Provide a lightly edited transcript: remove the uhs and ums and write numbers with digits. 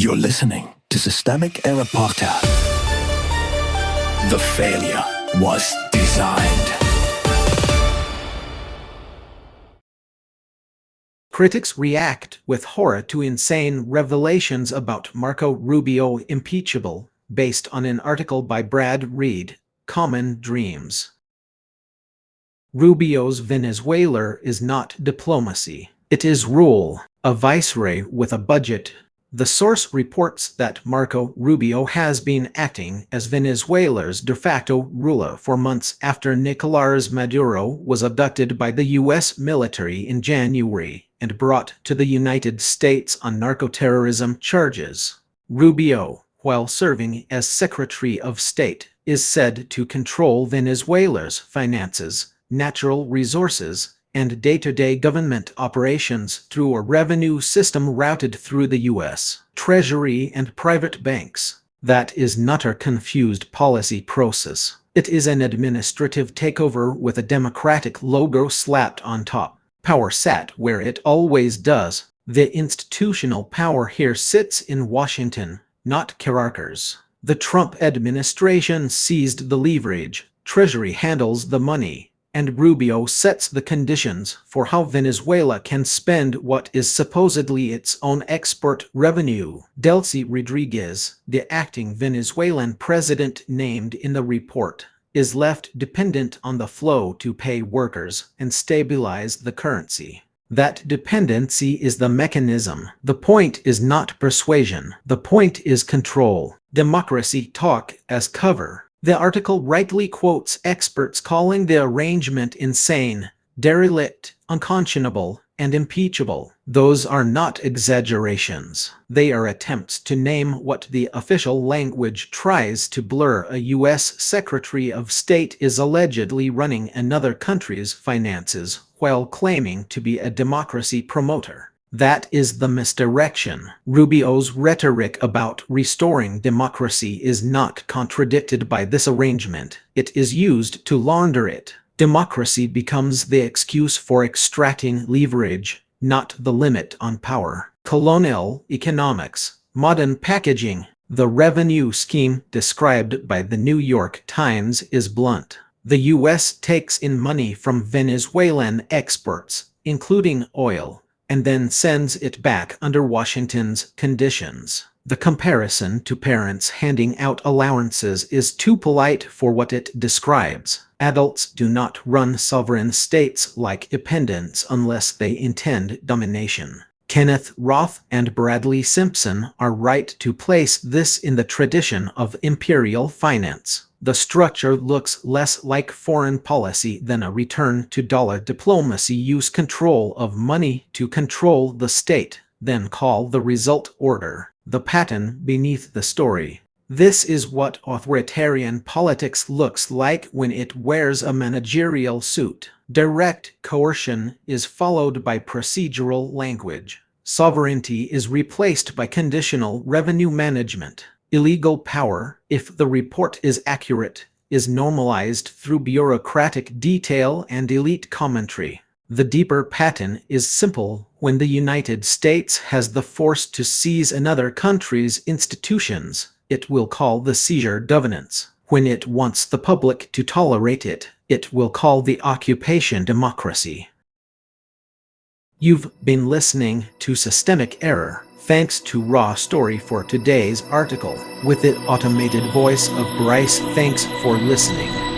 You're listening to Systemic Error Podcast. The failure was designed. Critics react with horror to insane revelations about Marco Rubio impeachable, based on an article by Brad Reed, Common Dreams. Rubio's Venezuela is not diplomacy. It is rule, a viceroy with a budget. The source reports that Marco Rubio has been acting as Venezuela's de facto ruler for months after Nicolás Maduro was abducted by the U.S. military in January and brought to the United States on narco-terrorism charges. Rubio, while serving as Secretary of State, is said to control Venezuela's finances, natural resources, and day-to-day government operations through a revenue system routed through the U.S. Treasury and private banks. That is not a confused policy process. It is an administrative takeover with a democratic logo slapped on top. Power sat where it always does. The institutional power here sits in Washington, not Caracas. The Trump administration seized the leverage, Treasury handles the money, and Rubio sets the conditions for how Venezuela can spend what is supposedly its own export revenue. Delcy Rodríguez, the acting Venezuelan president named in the report, is left dependent on the flow to pay workers and stabilize the currency. That dependency is the mechanism. The point is not persuasion. The point is control. Democracy talk as cover. The article rightly quotes experts calling the arrangement insane, derelict, unconscionable, and impeachable. Those are not exaggerations. They are attempts to name what the official language tries to blur. A U.S. Secretary of State is allegedly running another country's finances while claiming to be a democracy promoter. That is the misdirection. Rubio's rhetoric about restoring democracy is not contradicted by this arrangement. It is used to launder it. Democracy becomes the excuse for extracting leverage, not the limit on power. Colonial economics, modern packaging. The revenue scheme described by the New York Times is blunt. The U.S. takes in money from Venezuelan exports, including oil, and then sends it back under Washington's conditions. The comparison to parents handing out allowances is too polite for what it describes. Adults do not run sovereign states like dependents unless they intend domination. Kenneth Roth and Bradley Simpson are right to place this in the tradition of imperial finance. The structure looks less like foreign policy than a return to dollar diplomacy. Use control of money to control the state, then call the result order. The pattern beneath the story. This is what authoritarian politics looks like when it wears a managerial suit. Direct coercion is followed by procedural language. Sovereignty is replaced by conditional revenue management. Illegal power, if the report is accurate, is normalized through bureaucratic detail and elite commentary. The deeper pattern is simple. When the United States has the force to seize another country's institutions, it will call the seizure governance. When it wants the public to tolerate it, it will call the occupation democracy. You've been listening to Systemic Error. Thanks to Raw Story for today's article. With the automated voice of Bryce, thanks for listening.